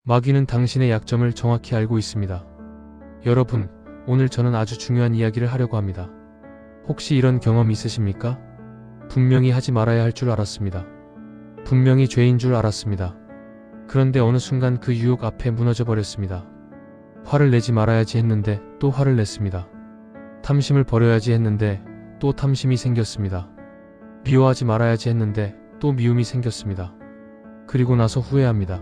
마귀는 당신의 약점을 정확히 알고 있습니다. 여러분, 오늘 저는 아주 중요한 이야기를 하려고 합니다. 혹시 이런 경험 있으십니까? 분명히 하지 말아야 할 줄 알았습니다. 분명히 죄인 줄 알았습니다. 그런데 어느 순간 그 유혹 앞에 무너져 버렸습니다. 화를 내지 말아야지 했는데 또 화를 냈습니다. 탐심을 버려야지 했는데 또 탐심이 생겼습니다. 미워하지 말아야지 했는데 또 미움이 생겼습니다. 그리고 나서 후회합니다.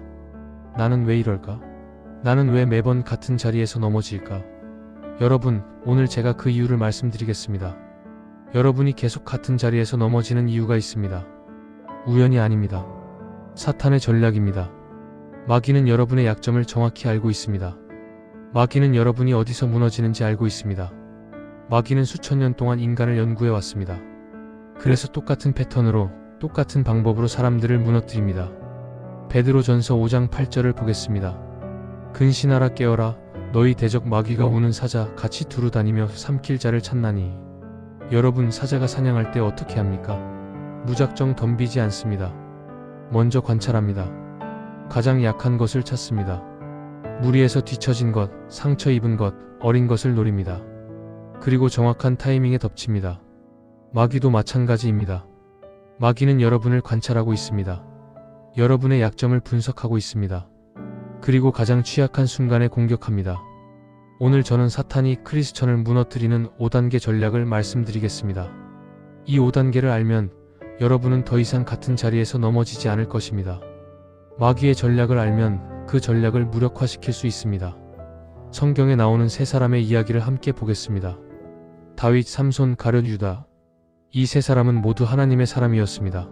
나는 왜 이럴까? 나는 왜 매번 같은 자리에서 넘어질까? 여러분, 오늘 제가 그 이유를 말씀드리겠습니다. 여러분이 계속 같은 자리에서 넘어지는 이유가 있습니다. 우연이 아닙니다. 사탄의 전략입니다. 마귀는 여러분의 약점을 정확히 알고 있습니다. 마귀는 여러분이 어디서 무너지는지 알고 있습니다. 마귀는 수천 년 동안 인간을 연구해 왔습니다. 그래서 똑같은 패턴으로, 똑같은 방법으로 사람들을 무너뜨립니다. 베드로전서 5장 8절을 보겠습니다. 근신하라 깨어라 너희 대적 마귀가 오는 사자 같이 두루 다니며 삼킬 자를 찾나니. 여러분, 사자가 사냥할 때 어떻게 합니까? 무작정 덤비지 않습니다. 먼저 관찰합니다. 가장 약한 것을 찾습니다. 무리에서 뒤처진 것, 상처 입은 것, 어린 것을 노립니다. 그리고 정확한 타이밍에 덮칩니다. 마귀도 마찬가지입니다. 마귀는 여러분을 관찰하고 있습니다. 여러분의 약점을 분석하고 있습니다. 그리고 가장 취약한 순간에 공격합니다. 오늘 저는 사탄이 크리스천을 무너뜨리는 5단계 전략을 말씀드리겠습니다. 이 5단계를 알면 여러분은 더 이상 같은 자리에서 넘어지지 않을 것입니다. 마귀의 전략을 알면 그 전략을 무력화시킬 수 있습니다. 성경에 나오는 세 사람의 이야기를 함께 보겠습니다. 다윗, 삼손, 가룟, 유다. 이 세 사람은 모두 하나님의 사람이었습니다.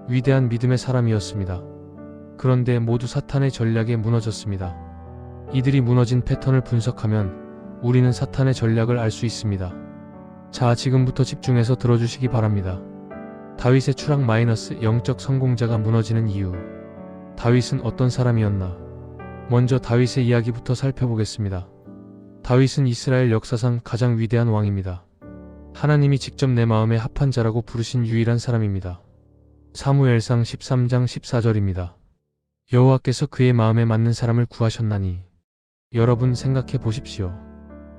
위대한 믿음의 사람이었습니다. 그런데 모두 사탄의 전략에 무너졌습니다. 이들이 무너진 패턴을 분석하면 우리는 사탄의 전략을 알 수 있습니다. 자, 지금부터 집중해서 들어주시기 바랍니다. 다윗의 추락 마이너스 영적 성공자가 무너지는 이유. 다윗은 어떤 사람이었나? 먼저 다윗의 이야기부터 살펴보겠습니다. 다윗은 이스라엘 역사상 가장 위대한 왕입니다. 하나님이 직접 내 마음에 합한 자라고 부르신 유일한 사람입니다. 사무엘상 13장 14절입니다. 여호와께서 그의 마음에 맞는 사람을 구하셨나니. 여러분, 생각해 보십시오.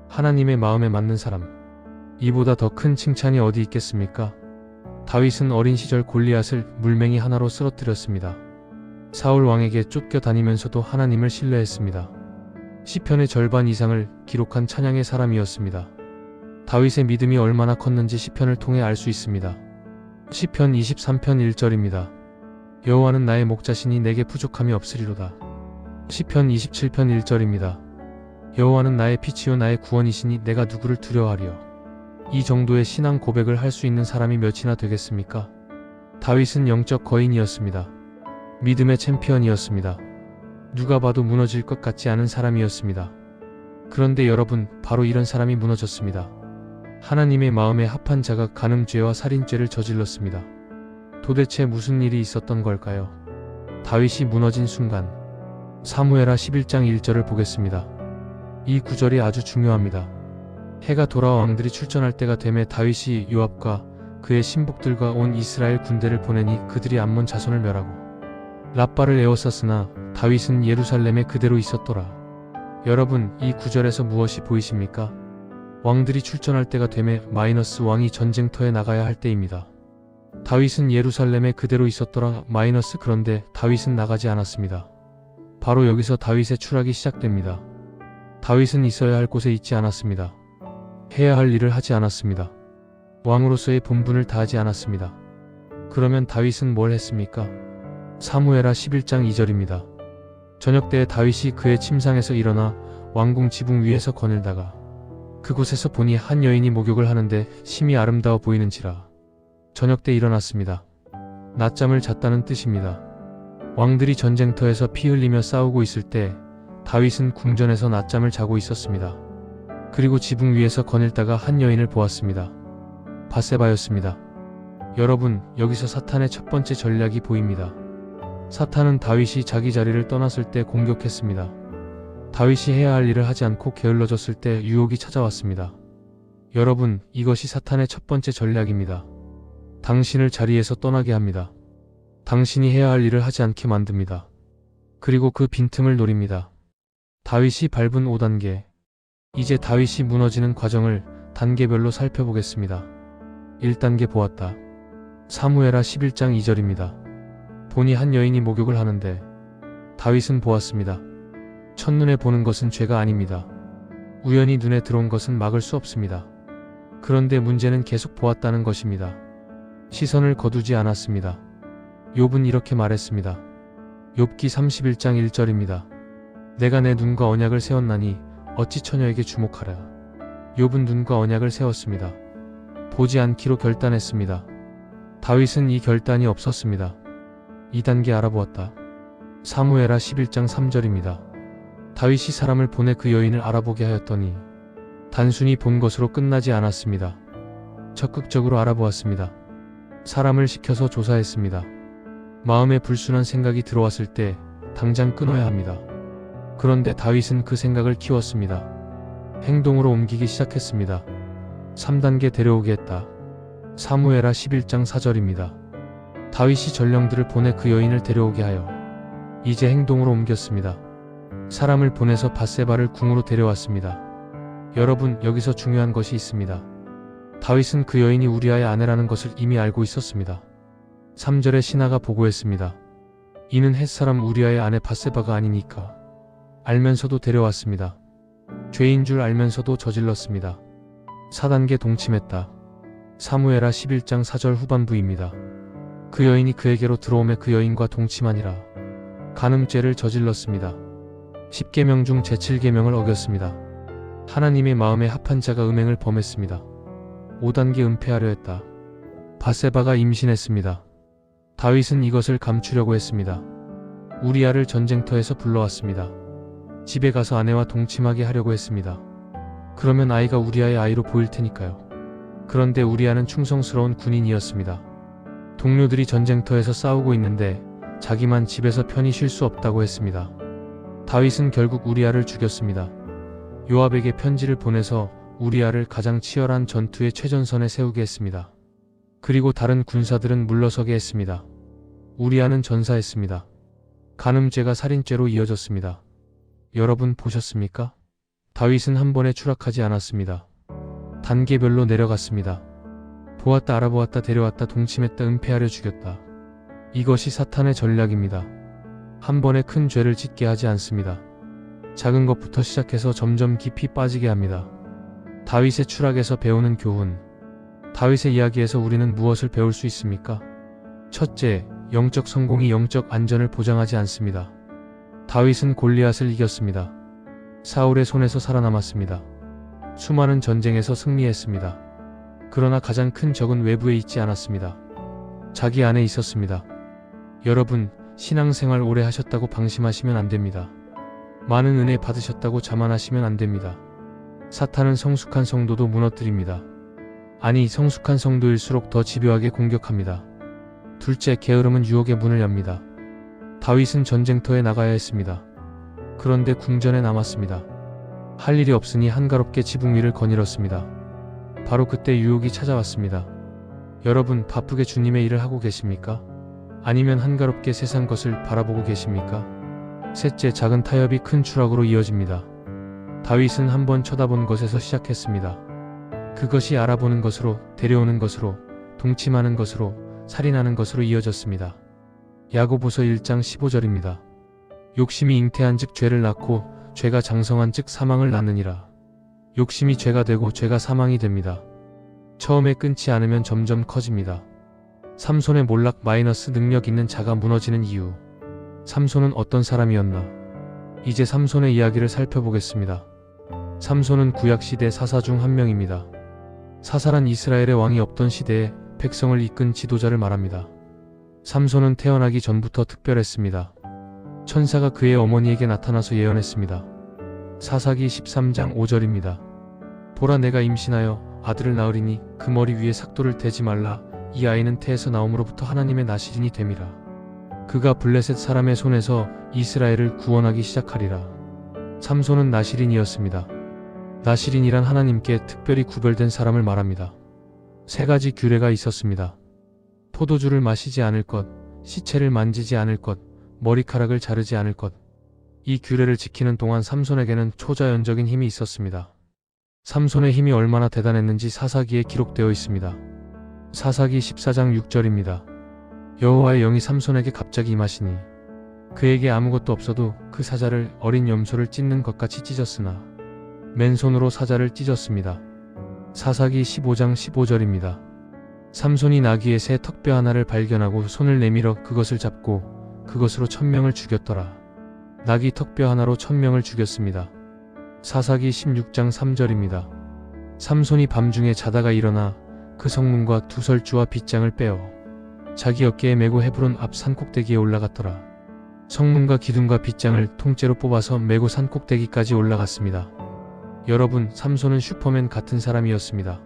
하나님의 마음에 맞는 사람. 이보다 더 큰 칭찬이 어디 있겠습니까? 다윗은 어린 시절 골리앗을 물맹이 하나로 쓰러뜨렸습니다. 사울 왕에게 쫓겨다니면서도 하나님을 신뢰했습니다. 시편의 절반 이상을 기록한 찬양의 사람이었습니다. 다윗의 믿음이 얼마나 컸는지 시편을 통해 알 수 있습니다. 시편 23편 1절입니다. 여호와는 나의 목자시니 내게 부족함이 없으리로다. 시편 27편 1절입니다. 여호와는 나의 빛이요 나의 구원이시니 내가 누구를 두려워하리요. 이 정도의 신앙 고백을 할 수 있는 사람이 몇이나 되겠습니까? 다윗은 영적 거인이었습니다. 믿음의 챔피언이었습니다. 누가 봐도 무너질 것 같지 않은 사람이었습니다. 그런데 여러분, 바로 이런 사람이 무너졌습니다. 하나님의 마음에 합한 자가 간음죄와 살인죄를 저질렀습니다. 도대체 무슨 일이 있었던 걸까요? 다윗이 무너진 순간. 사무엘하 11장 1절을 보겠습니다. 이 구절이 아주 중요합니다. 해가 돌아와 왕들이 출전할 때가 되매 다윗이 요압과 그의 신복들과 온 이스라엘 군대를 보내니 그들이 암몬 자손을 멸하고 랍바를 에워쌌으나 다윗은 예루살렘에 그대로 있었더라. 여러분, 이 구절에서 무엇이 보이십니까? 왕들이 출전할 때가 되매 마이너스 왕이 전쟁터에 나가야 할 때입니다. 다윗은 예루살렘에 그대로 있었더라 마이너스. 그런데 다윗은 나가지 않았습니다. 바로 여기서 다윗의 추락이 시작됩니다. 다윗은 있어야 할 곳에 있지 않았습니다. 해야 할 일을 하지 않았습니다. 왕으로서의 본분을 다하지 않았습니다. 그러면 다윗은 뭘 했습니까? 사무엘하 11장 2절입니다. 저녁 때에 다윗이 그의 침상에서 일어나 왕궁 지붕 위에서 거닐다가 그곳에서 보니 한 여인이 목욕을 하는데 심히 아름다워 보이는지라. 저녁 때 일어났습니다. 낮잠을 잤다는 뜻입니다. 왕들이 전쟁터에서 피 흘리며 싸우고 있을 때 다윗은 궁전에서 낮잠을 자고 있었습니다. 그리고 지붕 위에서 거닐다가 한 여인을 보았습니다. 밧세바였습니다. 여러분, 여기서 사탄의 첫 번째 전략이 보입니다. 사탄은 다윗이 자기 자리를 떠났을 때 공격했습니다. 다윗이 해야 할 일을 하지 않고 게을러졌을 때 유혹이 찾아왔습니다. 여러분, 이것이 사탄의 첫 번째 전략입니다. 당신을 자리에서 떠나게 합니다. 당신이 해야 할 일을 하지 않게 만듭니다. 그리고 그 빈틈을 노립니다. 다윗이 밟은 5단계. 이제 다윗이 무너지는 과정을 단계별로 살펴보겠습니다. 1단계 보았다. 사무엘하 11장 2절입니다. 보니 한 여인이 목욕을 하는데 다윗은 보았습니다. 첫눈에 보는 것은 죄가 아닙니다. 우연히 눈에 들어온 것은 막을 수 없습니다. 그런데 문제는 계속 보았다는 것입니다. 시선을 거두지 않았습니다. 욥은 이렇게 말했습니다. 욥기 31장 1절입니다. 내가 내 눈과 언약을 세웠나니 어찌 처녀에게 주목하랴. 욥은 눈과 언약을 세웠습니다. 보지 않기로 결단했습니다. 다윗은 이 결단이 없었습니다. 2단계 알아보았다. 사무엘하 11장 3절입니다. 다윗이 사람을 보내 그 여인을 알아보게 하였더니 단순히 본 것으로 끝나지 않았습니다. 적극적으로 알아보았습니다. 사람을 시켜서 조사했습니다. 마음에 불순한 생각이 들어왔을 때 당장 끊어야 합니다. 그런데 다윗은 그 생각을 키웠습니다. 행동으로 옮기기 시작했습니다. 3단계 데려오게 했다. 사무엘하 11장 4절입니다. 다윗이 전령들을 보내 그 여인을 데려오게 하여 이제 행동으로 옮겼습니다. 사람을 보내서 밧세바를 궁으로 데려왔습니다. 여러분, 여기서 중요한 것이 있습니다. 다윗은 그 여인이 우리아의 아내라는 것을 이미 알고 있었습니다. 3절에 신하가 보고했습니다. 이는 햇사람 우리아의 아내 밧세바가 아니니까. 알면서도 데려왔습니다. 죄인 줄 알면서도 저질렀습니다. 4단계 동침했다. 사무엘하 11장 4절 후반부입니다. 그 여인이 그에게로 들어오매 그 여인과 동침하니라. 간음죄를 저질렀습니다. 10계명 중 제7계명을 어겼습니다. 하나님의 마음에 합한 자가 음행을 범했습니다. 5단계 은폐하려 했다. 밧세바가 임신했습니다. 다윗은 이것을 감추려고 했습니다. 우리아를 전쟁터에서 불러왔습니다. 집에 가서 아내와 동침하게 하려고 했습니다. 그러면 아이가 우리아의 아이로 보일 테니까요. 그런데 우리아는 충성스러운 군인이었습니다. 동료들이 전쟁터에서 싸우고 있는데 자기만 집에서 편히 쉴 수 없다고 했습니다. 다윗은 결국 우리아를 죽였습니다. 요압에게 편지를 보내서 우리아를 가장 치열한 전투의 최전선에 세우게 했습니다. 그리고 다른 군사들은 물러서게 했습니다. 우리아는 전사했습니다. 간음죄가 살인죄로 이어졌습니다. 여러분 보셨습니까? 다윗은 한 번에 추락하지 않았습니다. 단계별로 내려갔습니다. 보았다, 알아보았다, 데려왔다, 동침했다, 은폐하려 죽였다. 이것이 사탄의 전략입니다. 한 번에 큰 죄를 짓게 하지 않습니다. 작은 것부터 시작해서 점점 깊이 빠지게 합니다. 다윗의 추락에서 배우는 교훈. 다윗의 이야기에서 우리는 무엇을 배울 수 있습니까? 첫째, 영적 성공이 영적 안전을 보장하지 않습니다. 다윗은 골리앗을 이겼습니다. 사울의 손에서 살아남았습니다. 수많은 전쟁에서 승리했습니다. 그러나 가장 큰 적은 외부에 있지 않았습니다. 자기 안에 있었습니다. 여러분, 신앙생활 오래 하셨다고 방심하시면 안 됩니다. 많은 은혜 받으셨다고 자만하시면 안 됩니다. 사탄은 성숙한 성도도 무너뜨립니다. 아니, 성숙한 성도일수록 더 집요하게 공격합니다. 둘째, 게으름은 유혹의 문을 엽니다. 다윗은 전쟁터에 나가야 했습니다. 그런데 궁전에 남았습니다. 할 일이 없으니 한가롭게 지붕 위를 거닐었습니다. 바로 그때 유혹이 찾아왔습니다. 여러분, 바쁘게 주님의 일을 하고 계십니까? 아니면 한가롭게 세상 것을 바라보고 계십니까? 셋째, 작은 타협이 큰 추락으로 이어집니다. 다윗은 한번 쳐다본 것에서 시작했습니다. 그것이 알아보는 것으로, 데려오는 것으로, 동침하는 것으로, 살인하는 것으로 이어졌습니다. 야고보서 1장 15절입니다. 욕심이 잉태한 즉 죄를 낳고 죄가 장성한 즉 사망을 낳느니라. 욕심이 죄가 되고 죄가 사망이 됩니다. 처음에 끊지 않으면 점점 커집니다. 삼손의 몰락 마이너스 능력 있는 자가 무너지는 이유. 삼손은 어떤 사람이었나? 이제 삼손의 이야기를 살펴보겠습니다. 삼손은 구약시대 사사 중 한 명입니다. 사사란 이스라엘의 왕이 없던 시대에 백성을 이끈 지도자를 말합니다. 삼손은 태어나기 전부터 특별했습니다. 천사가 그의 어머니에게 나타나서 예언했습니다. 사사기 13장 5절입니다. 보라, 내가 임신하여 아들을 낳으리니 그 머리 위에 삭도를 대지 말라. 이 아이는 태에서 나옴으로부터 하나님의 나시린이 됨이라. 그가 블레셋 사람의 손에서 이스라엘을 구원하기 시작하리라. 삼손은 나시린이었습니다. 나시린이란 하나님께 특별히 구별된 사람을 말합니다. 세 가지 규례가 있었습니다. 포도주를 마시지 않을 것, 시체를 만지지 않을 것, 머리카락을 자르지 않을 것. 이 규례를 지키는 동안 삼손에게는 초자연적인 힘이 있었습니다. 삼손의 힘이 얼마나 대단했는지 사사기에 기록되어 있습니다. 사사기 14장 6절입니다. 여호와의 영이 삼손에게 갑자기 임하시니 그에게 아무것도 없어도 그 사자를 어린 염소를 찢는 것 같이 찢었으나 맨손으로 사자를 찢었습니다. 사사기 15장 15절입니다. 삼손이 나귀의 새 턱뼈 하나를 발견하고 손을 내밀어 그것을 잡고 그것으로 1000명을 죽였더라. 나귀 턱뼈 하나로 1000명을 죽였습니다. 사사기 16장 3절입니다. 삼손이 밤중에 자다가 일어나 그 성문과 두 설주와 빗장을 빼어 자기 어깨에 메고 헤브론 앞 산꼭대기에 올라갔더라. 성문과 기둥과 빗장을 통째로 뽑아서 메고 산꼭대기까지 올라갔습니다. 여러분, 삼손은 슈퍼맨 같은 사람이었습니다.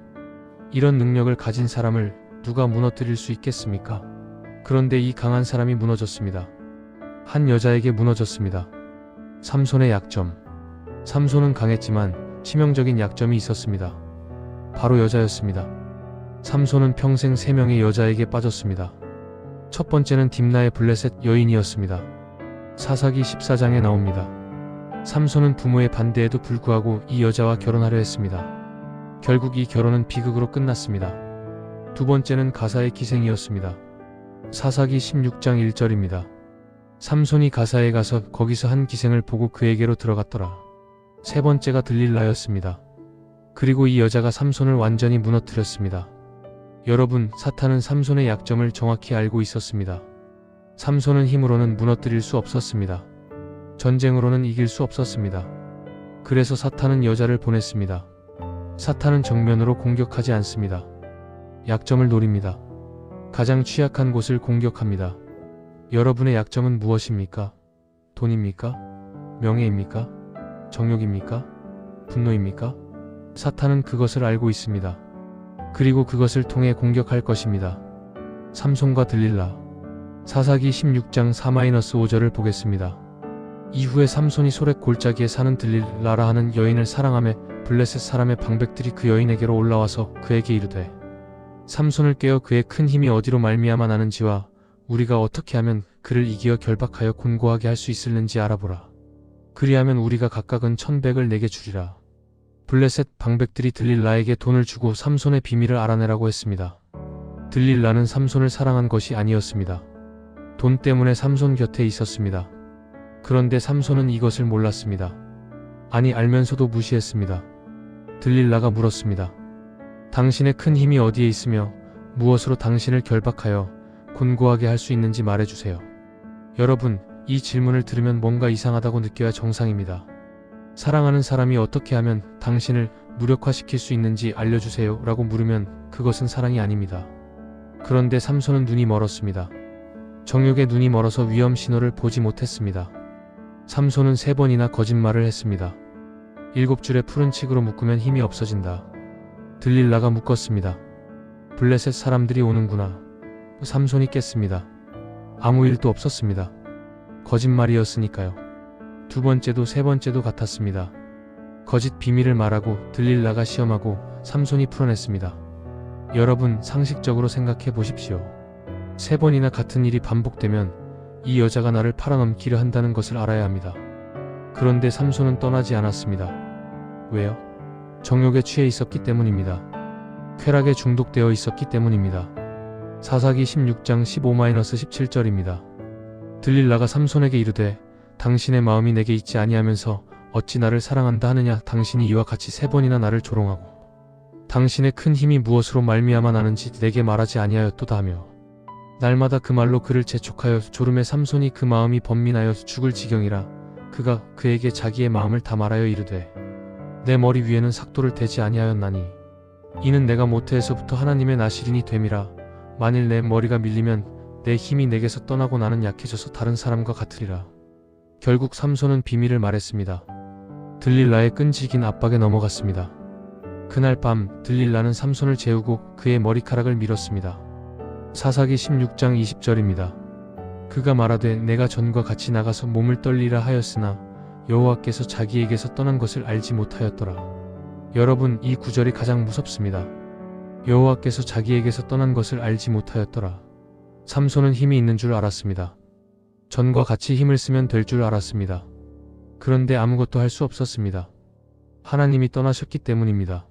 이런 능력을 가진 사람을 누가 무너뜨릴 수 있겠습니까? 그런데 이 강한 사람이 무너졌습니다. 한 여자에게 무너졌습니다. 삼손의 약점. 삼손은 강했지만 치명적인 약점이 있었습니다. 바로 여자였습니다. 삼손은 평생 3명의 여자에게 빠졌습니다. 첫 번째는 딥나의 블레셋 여인이었습니다. 사사기 14장에 나옵니다. 삼손은 부모의 반대에도 불구하고 이 여자와 결혼하려 했습니다. 결국 이 결혼은 비극으로 끝났습니다. 두 번째는 가사의 기생이었습니다. 사사기 16장 1절입니다. 삼손이 가사에 가서 거기서 한 기생을 보고 그에게로 들어갔더라. 세 번째가 들릴라였습니다. 그리고 이 여자가 삼손을 완전히 무너뜨렸습니다. 여러분, 사탄은 삼손의 약점을 정확히 알고 있었습니다. 삼손은 힘으로는 무너뜨릴 수 없었습니다. 전쟁으로는 이길 수 없었습니다. 그래서 사탄은 여자를 보냈습니다. 사탄은 정면으로 공격하지 않습니다. 약점을 노립니다. 가장 취약한 곳을 공격합니다. 여러분의 약점은 무엇입니까? 돈입니까? 명예입니까? 정욕입니까? 분노입니까? 사탄은 그것을 알고 있습니다. 그리고 그것을 통해 공격할 것입니다. 삼손과 들릴라. 사사기 16장 4-5절을 보겠습니다. 이후에 삼손이 소렉 골짜기에 사는 들릴라라 하는 여인을 사랑하며 블레셋 사람의 방백들이 그 여인에게로 올라와서 그에게 이르되 삼손을 깨어 그의 큰 힘이 어디로 말미암아 나는지와 우리가 어떻게 하면 그를 이기어 결박하여 곤고하게 할 수 있을는지 알아보라. 그리하면 우리가 각각은 1000백을 내게 주리라. 블레셋 방백들이 들릴라에게 돈을 주고 삼손의 비밀을 알아내라고 했습니다. 들릴라는 삼손을 사랑한 것이 아니었습니다. 돈 때문에 삼손 곁에 있었습니다. 그런데 삼손은 이것을 몰랐습니다. 아니, 알면서도 무시했습니다. 들릴라가 물었습니다. 당신의 큰 힘이 어디에 있으며 무엇으로 당신을 결박하여 곤고하게 할 수 있는지 말해주세요. 여러분, 이 질문을 들으면 뭔가 이상하다고 느껴야 정상입니다. 사랑하는 사람이 어떻게 하면 당신을 무력화시킬 수 있는지 알려주세요 라고 물으면 그것은 사랑이 아닙니다. 그런데 삼손은 눈이 멀었습니다. 정욕의 눈이 멀어서 위험 신호를 보지 못했습니다. 삼손은 3번이나 거짓말을 했습니다. 7줄의 푸른 칙으로 묶으면 힘이 없어진다. 들릴라가 묶었습니다. 블레셋 사람들이 오는구나. 삼손이 깼습니다. 아무 일도 없었습니다. 거짓말이었으니까요. 두 번째도 세 번째도 같았습니다. 거짓 비밀을 말하고 들릴라가 시험하고 삼손이 풀어냈습니다. 여러분, 상식적으로 생각해 보십시오. 3번이나 같은 일이 반복되면 이 여자가 나를 팔아넘기려 한다는 것을 알아야 합니다. 그런데 삼손은 떠나지 않았습니다. 왜요? 정욕에 취해 있었기 때문입니다. 쾌락에 중독되어 있었기 때문입니다. 사사기 16장 15-17절입니다. 들릴라가 삼손에게 이르되 당신의 마음이 내게 있지 아니하면서 어찌 나를 사랑한다 하느냐. 당신이 이와 같이 3번이나 나를 조롱하고 당신의 큰 힘이 무엇으로 말미암아 나는지 내게 말하지 아니하였도다 하며 날마다 그 말로 그를 재촉하여 졸음에 삼손이 그 마음이 번민하여 죽을 지경이라 그가 그에게 자기의 마음을 다 말하여 이르되 내 머리 위에는 삭도를 대지 아니하였나니 이는 내가 모태에서부터 하나님의 나실인이 됨이라. 만일 내 머리가 밀리면 내 힘이 내게서 떠나고 나는 약해져서 다른 사람과 같으리라. 결국 삼손은 비밀을 말했습니다. 들릴라의 끈질긴 압박에 넘어갔습니다. 그날 밤 들릴라는 삼손을 재우고 그의 머리카락을 밀었습니다. 사사기 16장 20절입니다. 그가 말하되 내가 전과 같이 나가서 몸을 떨리라 하였으나 여호와께서 자기에게서 떠난 것을 알지 못하였더라. 여러분, 이 구절이 가장 무섭습니다. 여호와께서 자기에게서 떠난 것을 알지 못하였더라. 삼손은 힘이 있는 줄 알았습니다. 전과 같이 힘을 쓰면 될 줄 알았습니다. 그런데 아무것도 할 수 없었습니다. 하나님이 떠나셨기 때문입니다.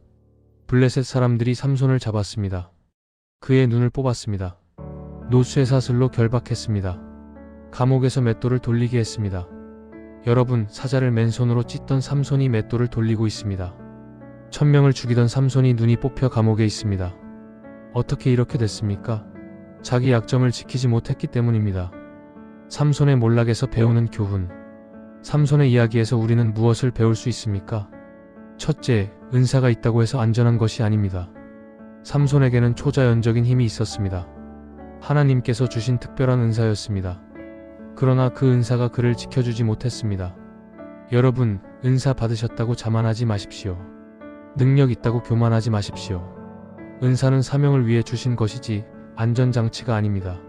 블레셋 사람들이 삼손을 잡았습니다. 그의 눈을 뽑았습니다. 노수의 사슬로 결박했습니다. 감옥에서 맷돌을 돌리게 했습니다. 여러분, 사자를 맨손으로 찢던 삼손이 맷돌을 돌리고 있습니다. 1000명을 죽이던 삼손이 눈이 뽑혀 감옥에 있습니다. 어떻게 이렇게 됐습니까? 자기 약점을 지키지 못했기 때문입니다. 삼손의 몰락에서 배우는 교훈. 삼손의 이야기에서 우리는 무엇을 배울 수 있습니까? 첫째, 은사가 있다고 해서 안전한 것이 아닙니다. 삼손에게는 초자연적인 힘이 있었습니다. 하나님께서 주신 특별한 은사였습니다. 그러나 그 은사가 그를 지켜주지 못했습니다. 여러분, 은사 받으셨다고 자만하지 마십시오. 능력 있다고 교만하지 마십시오. 은사는 사명을 위해 주신 것이지 안전장치가 아닙니다.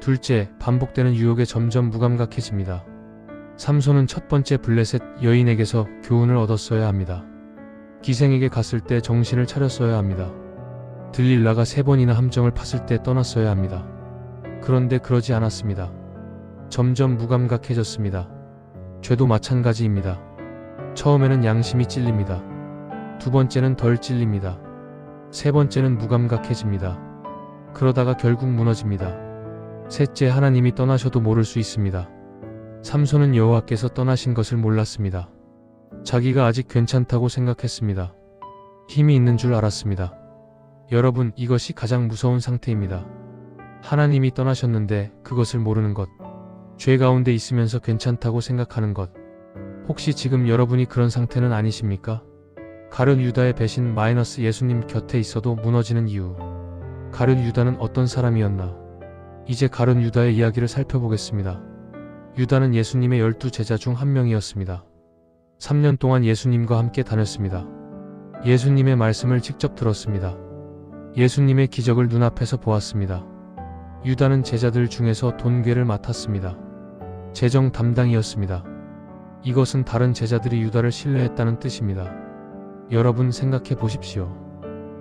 둘째, 반복되는 유혹에 점점 무감각해집니다. 삼손은 첫 번째 블레셋 여인에게서 교훈을 얻었어야 합니다. 기생에게 갔을 때 정신을 차렸어야 합니다. 들릴라가 3번이나 함정을 팠을 때 떠났어야 합니다. 그런데 그러지 않았습니다. 점점 무감각해졌습니다. 죄도 마찬가지입니다. 처음에는 양심이 찔립니다. 두 번째는 덜 찔립니다. 세 번째는 무감각해집니다. 그러다가 결국 무너집니다. 셋째, 하나님이 떠나셔도 모를 수 있습니다. 삼손은 여호와께서 떠나신 것을 몰랐습니다. 자기가 아직 괜찮다고 생각했습니다. 힘이 있는 줄 알았습니다. 여러분, 이것이 가장 무서운 상태입니다. 하나님이 떠나셨는데 그것을 모르는 것. 죄 가운데 있으면서 괜찮다고 생각하는 것. 혹시 지금 여러분이 그런 상태는 아니십니까? 가룟 유다의 배신 마이너스 예수님 곁에 있어도 무너지는 이유. 가룟 유다는 어떤 사람이었나? 이제 가룟 유다의 이야기를 살펴보겠습니다. 유다는 예수님의 12 제자 중 한 명이었습니다. 3년 동안 예수님과 함께 다녔습니다. 예수님의 말씀을 직접 들었습니다. 예수님의 기적을 눈앞에서 보았습니다. 유다는 제자들 중에서 돈괴를 맡았습니다. 재정 담당이었습니다. 이것은 다른 제자들이 유다를 신뢰했다는 뜻입니다. 여러분, 생각해 보십시오.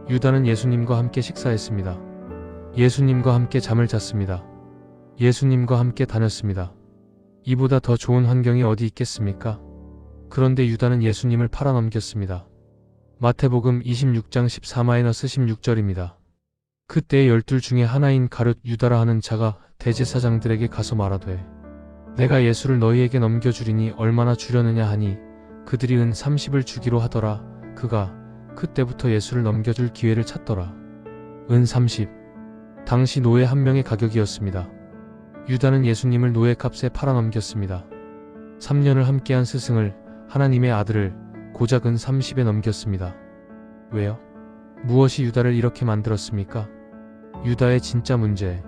유다는 예수님과 함께 식사했습니다. 예수님과 함께 잠을 잤습니다. 예수님과 함께 다녔습니다. 이보다 더 좋은 환경이 어디 있겠습니까? 그런데 유다는 예수님을 팔아넘겼습니다. 마태복음 26장 14-16절입니다. 그때 12 중에 하나인 가룟 유다라 하는 자가 대제사장들에게 가서 말하되, 내가 예수를 너희에게 넘겨주리니 얼마나 주려느냐 하니 그들이 은 30을 주기로 하더라. 그가 그때부터 예수를 넘겨줄 기회를 찾더라. 은 30. 당시 노예 한 명의 가격이었습니다. 유다는 예수님을 노예값에 팔아넘겼습니다. 3년을 함께한 스승을, 하나님의 아들을 고작 은 30에 넘겼습니다. 왜요? 무엇이 유다를 이렇게 만들었습니까? 유다의 진짜 문제.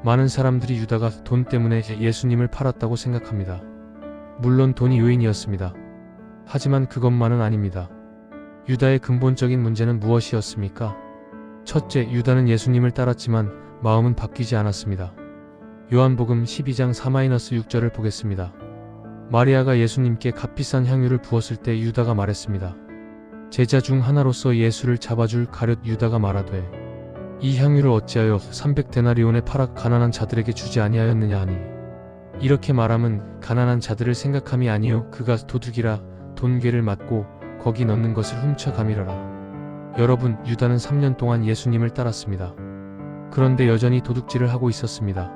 많은 사람들이 유다가 돈 때문에 예수님을 팔았다고 생각합니다. 물론 돈이 요인이었습니다. 하지만 그것만은 아닙니다. 유다의 근본적인 문제는 무엇이었습니까? 첫째, 유다는 예수님을 따랐지만 마음은 바뀌지 않았습니다. 요한복음 12장 4-6절을 보겠습니다. 마리아가 예수님께 값비싼 향유를 부었을 때 유다가 말했습니다. 제자 중 하나로서 예수를 잡아줄 가룟 유다가 말하되, 이 향유를 어찌하여 300데나리온에 팔아 가난한 자들에게 주지 아니하였느냐 하니, 이렇게 말함은 가난한 자들을 생각함이 아니요 그가 도둑이라 돈괴를 맞고 거기 넣는 것을 훔쳐가미러라. 여러분, 유다는 3년 동안 예수님을 따랐습니다. 그런데 여전히 도둑질을 하고 있었습니다.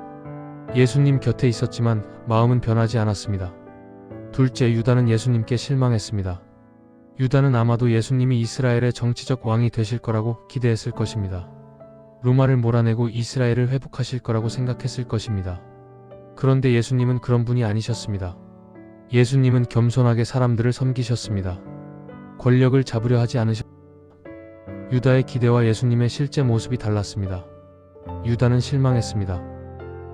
예수님 곁에 있었지만 마음은 변하지 않았습니다. 둘째, 유다는 예수님께 실망했습니다. 유다는 아마도 예수님이 이스라엘의 정치적 왕이 되실 거라고 기대했을 것입니다. 로마를 몰아내고 이스라엘을 회복하실 거라고 생각했을 것입니다. 그런데 예수님은 그런 분이 아니셨습니다. 예수님은 겸손하게 사람들을 섬기셨습니다. 권력을 잡으려 하지 않으셨습니다. 유다의 기대와 예수님의 실제 모습이 달랐습니다. 유다는 실망했습니다.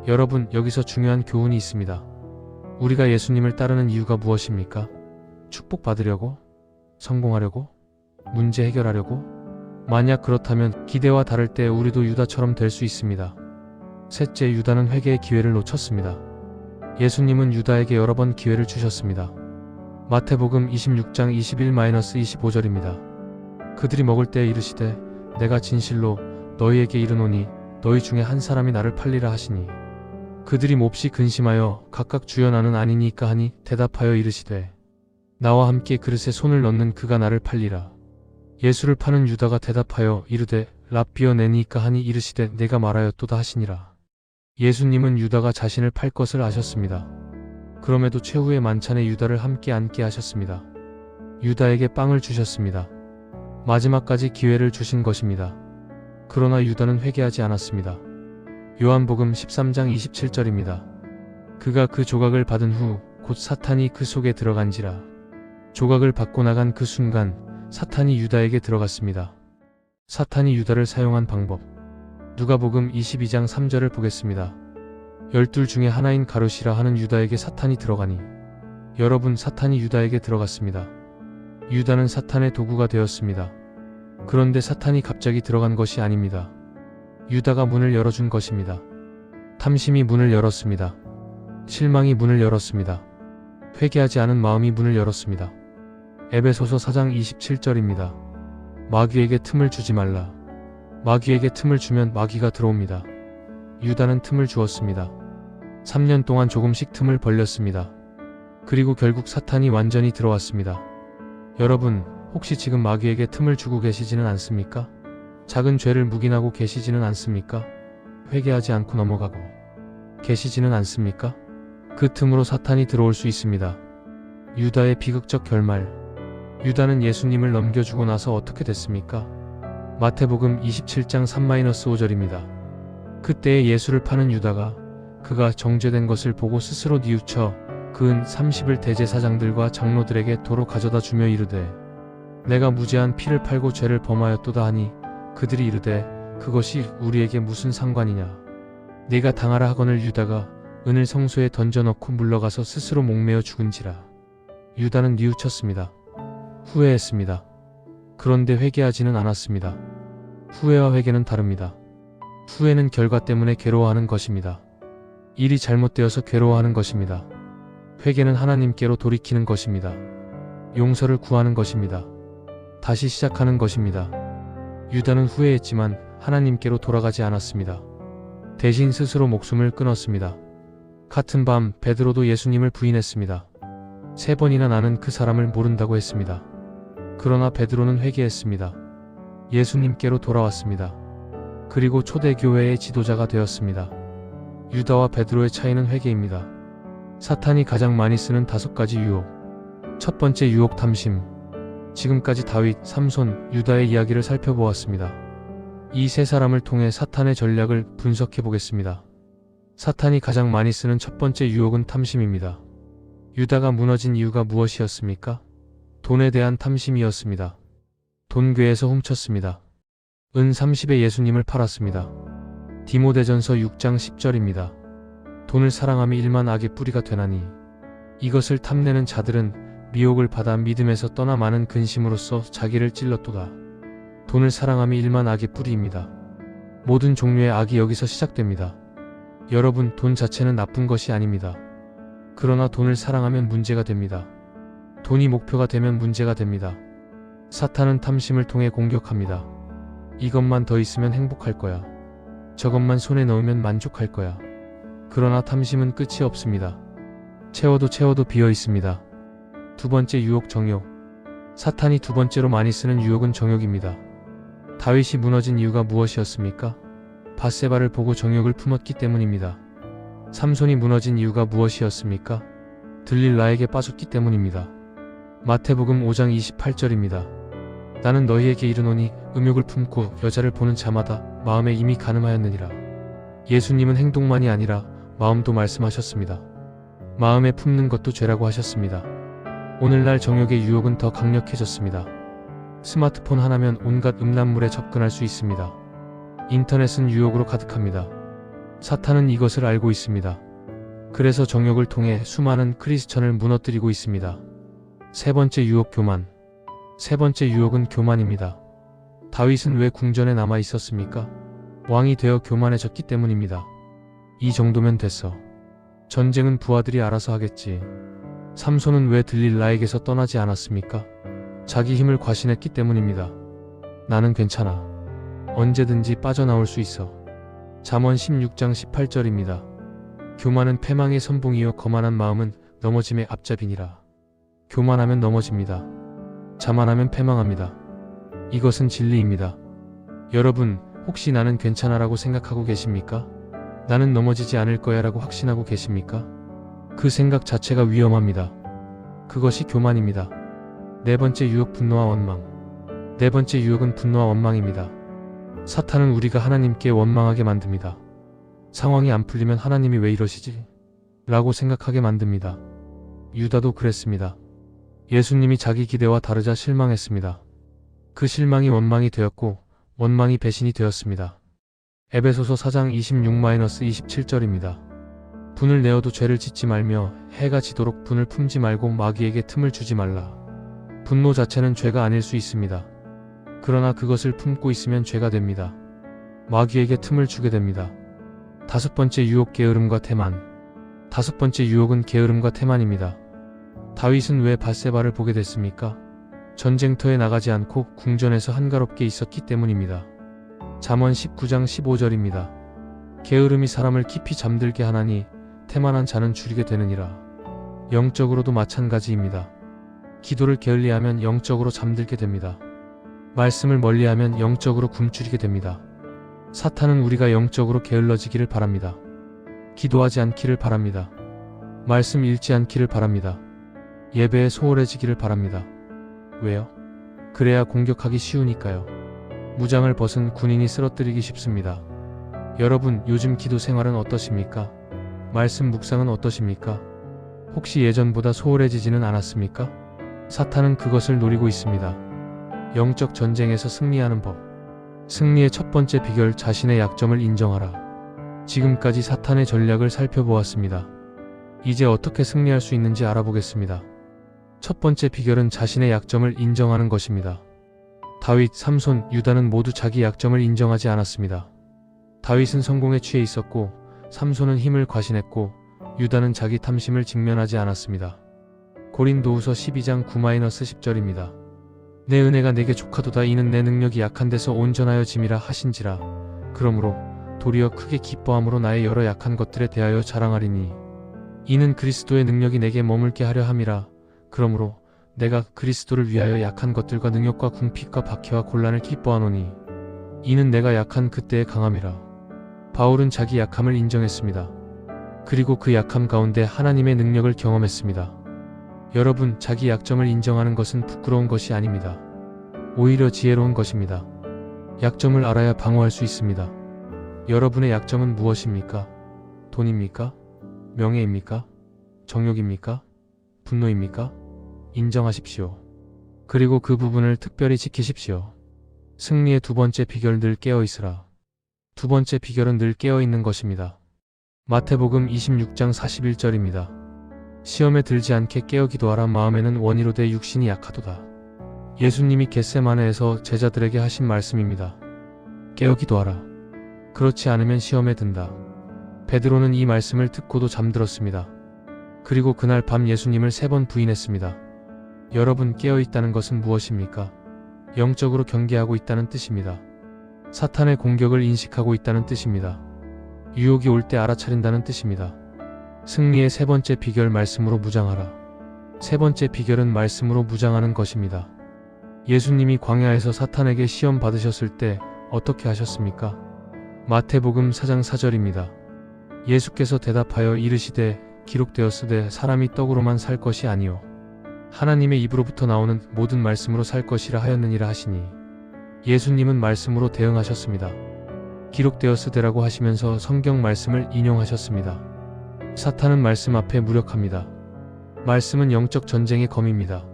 여러분, 여기서 중요한 교훈이 있습니다. 우리가 예수님을 따르는 이유가 무엇입니까? 축복받으려고? 성공하려고? 문제 해결하려고? 만약 그렇다면 기대와 다를 때 우리도 유다처럼 될 수 있습니다. 셋째, 유다는 회개의 기회를 놓쳤습니다. 예수님은 유다에게 여러 번 기회를 주셨습니다. 마태복음 26장 21-25절입니다. 그들이 먹을 때에 이르시되, 내가 진실로 너희에게 이르노니 너희 중에 한 사람이 나를 팔리라 하시니, 그들이 몹시 근심하여 각각 주여 나는 아니니까 하니 대답하여 이르시되 나와 함께 그릇에 손을 넣는 그가 나를 팔리라. 예수를 파는 유다가 대답하여 이르되 랍비어 내니까 하니 이르시되 내가 말하였도다 하시니라. 예수님은 유다가 자신을 팔 것을 아셨습니다. 그럼에도 최후의 만찬에 유다를 함께 앉게 하셨습니다. 유다에게 빵을 주셨습니다. 마지막까지 기회를 주신 것입니다. 그러나 유다는 회개하지 않았습니다. 요한복음 13장 27절입니다. 그가 그 조각을 받은 후 곧 사탄이 그 속에 들어간지라. 조각을 받고 나간 그 순간 사탄이 유다에게 들어갔습니다. 사탄이 유다를 사용한 방법. 누가복음 22장 3절을 보겠습니다. 12 중에 하나인 가룟이라 하는 유다에게 사탄이 들어가니. 여러분, 사탄이 유다에게 들어갔습니다. 유다는 사탄의 도구가 되었습니다. 그런데 사탄이 갑자기 들어간 것이 아닙니다. 유다가 문을 열어준 것입니다. 탐심이 문을 열었습니다. 실망이 문을 열었습니다. 회개하지 않은 마음이 문을 열었습니다. 에베소서 4장 27절입니다. 마귀에게 틈을 주지 말라. 마귀에게 틈을 주면 마귀가 들어옵니다. 유다는 틈을 주었습니다. 3년 동안 조금씩 틈을 벌렸습니다. 그리고 결국 사탄이 완전히 들어왔습니다. 여러분, 혹시 지금 마귀에게 틈을 주고 계시지는 않습니까? 작은 죄를 묵인하고 계시지는 않습니까? 회개하지 않고 넘어가고 계시지는 않습니까? 그 틈으로 사탄이 들어올 수 있습니다. 유다의 비극적 결말. 유다는 예수님을 넘겨주고 나서 어떻게 됐습니까? 마태복음 27장 3-5절입니다. 그때에 예수를 파는 유다가 그가 정죄된 것을 보고 스스로 뉘우쳐 그 은 30을 대제사장들과 장로들에게 도로 가져다 주며 이르되 내가 무죄한 피를 팔고 죄를 범하였도다 하니 그들이 이르되 그것이 우리에게 무슨 상관이냐. 네가 당하라 하거늘 유다가 은을 성소에 던져넣고 물러가서 스스로 목매어 죽은지라. 유다는 뉘우쳤습니다. 후회했습니다. 그런데 회개하지는 않았습니다. 후회와 회개는 다릅니다. 후회는 결과 때문에 괴로워하는 것입니다. 일이 잘못되어서 괴로워하는 것입니다. 회개는 하나님께로 돌이키는 것입니다. 용서를 구하는 것입니다. 다시 시작하는 것입니다. 유다는 후회했지만 하나님께로 돌아가지 않았습니다. 대신 스스로 목숨을 끊었습니다. 같은 밤 베드로도 예수님을 부인했습니다. 3번이나 나는 그 사람을 모른다고 했습니다. 그러나 베드로는 회개했습니다. 예수님께로 돌아왔습니다. 그리고 초대교회의 지도자가 되었습니다. 유다와 베드로의 차이는 회개입니다. 사탄이 가장 많이 쓰는 5가지 유혹. 첫 번째 유혹 탐심. 지금까지 다윗, 삼손, 유다의 이야기를 살펴보았습니다. 이 세 사람을 통해 사탄의 전략을 분석해 보겠습니다. 사탄이 가장 많이 쓰는 첫 번째 유혹은 탐심입니다. 유다가 무너진 이유가 무엇이었습니까? 돈에 대한 탐심이었습니다. 돈괴에서 훔쳤습니다. 은 30에 예수님을 팔았습니다. 디모데전서 6장 10절입니다. 돈을 사랑함이 일만 악의 뿌리가 되나니 이것을 탐내는 자들은 미혹을 받아 믿음에서 떠나 많은 근심으로써 자기를 찔렀도다. 돈을 사랑함이 일만 악의 뿌리입니다. 모든 종류의 악이 여기서 시작됩니다. 여러분, 돈 자체는 나쁜 것이 아닙니다. 그러나 돈을 사랑하면 문제가 됩니다. 돈이 목표가 되면 문제가 됩니다. 사탄은 탐심을 통해 공격합니다. 이것만 더 있으면 행복할 거야. 저것만 손에 넣으면 만족할 거야. 그러나 탐심은 끝이 없습니다. 채워도 비어 있습니다. 두 번째 유혹 정욕. 사탄이 두 번째로 많이 쓰는 유혹은 정욕입니다. 다윗이 무너진 이유가 무엇이었습니까? 밧세바를 보고 정욕을 품었기 때문입니다. 삼손이 무너진 이유가 무엇이었습니까? 들릴라에게 빠졌기 때문입니다. 마태복음 5장 28절입니다. 나는 너희에게 이르노니 음욕을 품고 여자를 보는 자마다 마음에 이미 간음하였느니라. 예수님은 행동만이 아니라 마음도 말씀하셨습니다. 마음에 품는 것도 죄라고 하셨습니다. 오늘날 정욕의 유혹은 더 강력해졌습니다. 스마트폰 하나면 온갖 음란물에 접근할 수 있습니다. 인터넷은 유혹으로 가득합니다. 사탄은 이것을 알고 있습니다. 그래서 정욕을 통해 수많은 크리스천을 무너뜨리고 있습니다. 세 번째 유혹 교만. 세 번째 유혹은 교만입니다. 다윗은 왜 궁전에 남아 있었습니까? 왕이 되어 교만해졌기 때문입니다. 이 정도면 됐어. 전쟁은 부하들이 알아서 하겠지. 삼손은 왜 들릴라에게서 떠나지 않았습니까? 자기 힘을 과신했기 때문입니다. 나는 괜찮아. 언제든지 빠져나올 수 있어. 잠언 16장 18절입니다. 교만은 패망의 선봉이요 거만한 마음은 넘어짐의 앞잡이니라. 교만하면 넘어집니다. 자만하면 패망합니다. 이것은 진리입니다. 여러분, 혹시 나는 괜찮아라고 생각하고 계십니까? 나는 넘어지지 않을 거야라고 확신하고 계십니까? 그 생각 자체가 위험합니다. 그것이 교만입니다. 네 번째 유혹, 분노와 원망. 네 번째 유혹은 분노와 원망입니다. 사탄은 우리가 하나님께 원망하게 만듭니다. 상황이 안 풀리면 하나님이 왜 이러시지? 라고 생각하게 만듭니다. 유다도 그랬습니다. 예수님이 자기 기대와 다르자 실망했습니다. 그 실망이 원망이 되었고 원망이 배신이 되었습니다. 에베소서 4장 26-27절입니다. 분을 내어도 죄를 짓지 말며 해가 지도록 분을 품지 말고 마귀에게 틈을 주지 말라. 분노 자체는 죄가 아닐 수 있습니다. 그러나 그것을 품고 있으면 죄가 됩니다. 마귀에게 틈을 주게 됩니다. 다섯 번째 유혹, 게으름과 태만. 다섯 번째 유혹은 게으름과 태만입니다. 다윗은 왜 밧세바를 보게 됐습니까? 전쟁터에 나가지 않고 궁전에서 한가롭게 있었기 때문입니다. 잠언 19장 15절입니다. 게으름이 사람을 깊이 잠들게 하나니 태만한 자는 줄이게 되느니라. 영적으로도 마찬가지입니다. 기도를 게을리하면 영적으로 잠들게 됩니다. 말씀을 멀리하면 영적으로 굶주리게 됩니다. 사탄은 우리가 영적으로 게을러지기를 바랍니다. 기도하지 않기를 바랍니다. 말씀 읽지 않기를 바랍니다. 예배에 소홀해지기를 바랍니다. 왜요? 그래야 공격하기 쉬우니까요. 무장을 벗은 군인이 쓰러뜨리기 쉽습니다. 여러분, 요즘 기도 생활은 어떠십니까? 말씀 묵상은 어떠십니까? 혹시 예전보다 소홀해지지는 않았습니까? 사탄은 그것을 노리고 있습니다. 영적 전쟁에서 승리하는 법. 승리의 첫 번째 비결, 자신의 약점을 인정하라. 지금까지 사탄의 전략을 살펴보았습니다. 이제 어떻게 승리할 수 있는지 알아보겠습니다. 첫 번째 비결은 자신의 약점을 인정하는 것입니다. 다윗, 삼손, 유다는 모두 자기 약점을 인정하지 않았습니다. 다윗은 성공에 취해 있었고 삼손은 힘을 과신했고 유다는 자기 탐심을 직면하지 않았습니다. 고린도후서 12장 9-10절입니다. 내 은혜가 내게 족하도다. 이는 내 능력이 약한 데서 온전하여 짐이라 하신지라. 그러므로 도리어 크게 기뻐함으로 나의 여러 약한 것들에 대하여 자랑하리니 이는 그리스도의 능력이 내게 머물게 하려 함이라. 그러므로 내가 그리스도를 위하여 약한 것들과 능력과 궁핍과 박해와 곤란을 기뻐하노니 이는 내가 약한 그때의 강함이라. 바울은 자기 약함을 인정했습니다. 그리고 그 약함 가운데 하나님의 능력을 경험했습니다. 여러분, 자기 약점을 인정하는 것은 부끄러운 것이 아닙니다. 오히려 지혜로운 것입니다. 약점을 알아야 방어할 수 있습니다. 여러분의 약점은 무엇입니까? 돈입니까? 명예입니까? 정욕입니까? 분노입니까? 인정하십시오. 그리고 그 부분을 특별히 지키십시오. 승리의 두 번째 비결, 늘 깨어있으라. 두 번째 비결은 늘 깨어있는 것입니다. 마태복음 26장 41절입니다. 시험에 들지 않게 깨어 기도하라. 마음에는 원이로되 육신이 약하도다. 예수님이 겟세마네에서 제자들에게 하신 말씀입니다. 깨어 기도하라. 그렇지 않으면 시험에 든다. 베드로는 이 말씀을 듣고도 잠들었습니다. 그리고 그날 밤 예수님을 3번 부인했습니다. 여러분, 깨어있다는 것은 무엇입니까? 영적으로 경계하고 있다는 뜻입니다. 사탄의 공격을 인식하고 있다는 뜻입니다. 유혹이 올 때 알아차린다는 뜻입니다. 승리의 세 번째 비결, 말씀으로 무장하라. 세 번째 비결은 말씀으로 무장하는 것입니다. 예수님이 광야에서 사탄에게 시험 받으셨을 때 어떻게 하셨습니까? 마태복음 4장 4절입니다. 예수께서 대답하여 이르시되 기록되었으되 사람이 떡으로만 살 것이 아니요 하나님의 입으로부터 나오는 모든 말씀으로 살 것이라 하였느니라 하시니, 예수님은 말씀으로 대응하셨습니다. 기록되었으되라고 하시면서 성경 말씀을 인용하셨습니다. 사탄은 말씀 앞에 무력합니다. 말씀은 영적 전쟁의 검입니다.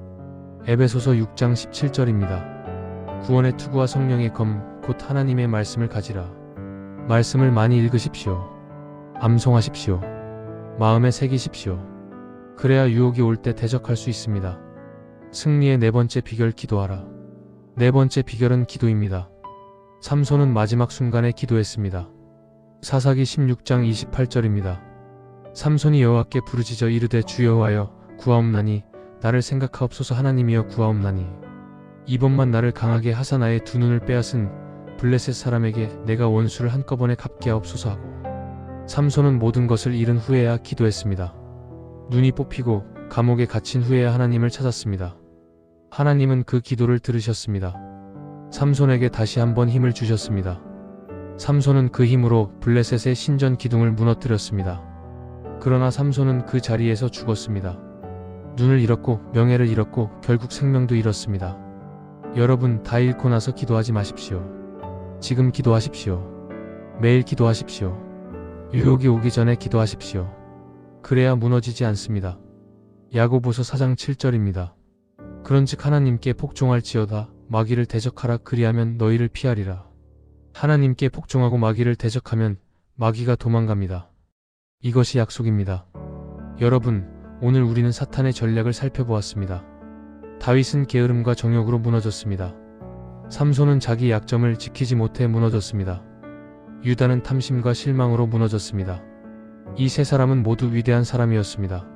에베소서 6장 17절입니다. 구원의 투구와 성령의 검, 곧 하나님의 말씀을 가지라. 말씀을 많이 읽으십시오. 암송하십시오. 마음에 새기십시오. 그래야 유혹이 올 때 대적할 수 있습니다. 승리의 네 번째 비결, 기도하라. 네 번째 비결은 기도입니다. 삼손은 마지막 순간에 기도했습니다. 사사기 16장 28절입니다. 삼손이 여호와께 부르짖어 이르되 주 여호와여 구하옵나니 나를 생각하옵소서. 하나님이여 구하옵나니 이번만 나를 강하게 하사 나의 두 눈을 빼앗은 블레셋 사람에게 내가 원수를 한꺼번에 갚게 하옵소서 하고, 삼손은 모든 것을 잃은 후에야 기도했습니다. 눈이 뽑히고 감옥에 갇힌 후에야 하나님을 찾았습니다. 하나님은 그 기도를 들으셨습니다. 삼손에게 다시 한번 힘을 주셨습니다. 삼손은 그 힘으로 블레셋의 신전 기둥을 무너뜨렸습니다. 그러나 삼손은 그 자리에서 죽었습니다. 눈을 잃었고 명예를 잃었고 결국 생명도 잃었습니다. 여러분, 다 잃고 나서 기도하지 마십시오. 지금 기도하십시오. 매일 기도하십시오. 유혹이 오기 전에 기도하십시오. 그래야 무너지지 않습니다. 야고보서 4장 7절입니다. 그런즉 하나님께 복종할지어다. 마귀를 대적하라. 그리하면 너희를 피하리라. 하나님께 복종하고 마귀를 대적하면 마귀가 도망갑니다. 이것이 약속입니다. 여러분, 오늘 우리는 사탄의 전략을 살펴보았습니다. 다윗은 게으름과 정욕으로 무너졌습니다. 삼손은 자기 약점을 지키지 못해 무너졌습니다. 유다는 탐심과 실망으로 무너졌습니다. 이 세 사람은 모두 위대한 사람이었습니다.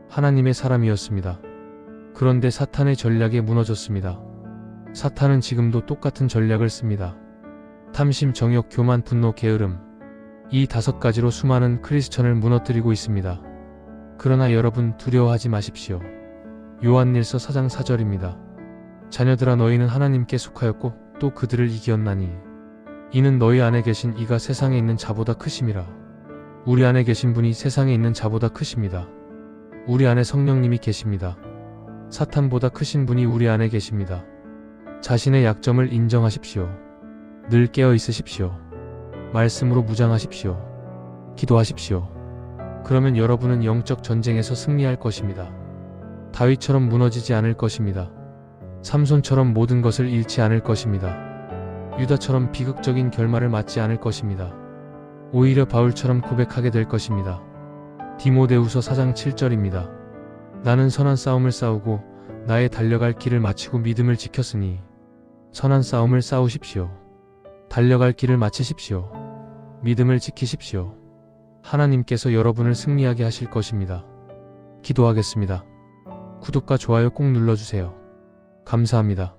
하나님의 사람이었습니다. 그런데 사탄의 전략에 무너졌습니다. 사탄은 지금도 똑같은 전략을 씁니다. 탐심, 정욕, 교만, 분노, 게으름. 이 5가지로 수많은 크리스천을 무너뜨리고 있습니다. 그러나 여러분, 두려워하지 마십시오. 요한일서 4장 4절입니다. 자녀들아, 너희는 하나님께 속하였고 또 그들을 이기었나니 이는 너희 안에 계신 이가 세상에 있는 자보다 크심이라. 우리 안에 계신 분이 세상에 있는 자보다 크십니다. 우리 안에 성령님이 계십니다. 사탄보다 크신 분이 우리 안에 계십니다. 자신의 약점을 인정하십시오. 늘 깨어 있으십시오. 말씀으로 무장하십시오. 기도하십시오. 그러면 여러분은 영적 전쟁에서 승리할 것입니다. 다윗처럼 무너지지 않을 것입니다. 삼손처럼 모든 것을 잃지 않을 것입니다. 유다처럼 비극적인 결말을 맞지 않을 것입니다. 오히려 바울처럼 고백하게 될 것입니다. 디모데후서 4장 7절입니다. 나는 선한 싸움을 싸우고 나의 달려갈 길을 마치고 믿음을 지켰으니 선한 싸움을 싸우십시오. 달려갈 길을 마치십시오. 믿음을 지키십시오. 하나님께서 여러분을 승리하게 하실 것입니다. 기도하겠습니다. 구독과 좋아요 꼭 눌러주세요. 감사합니다.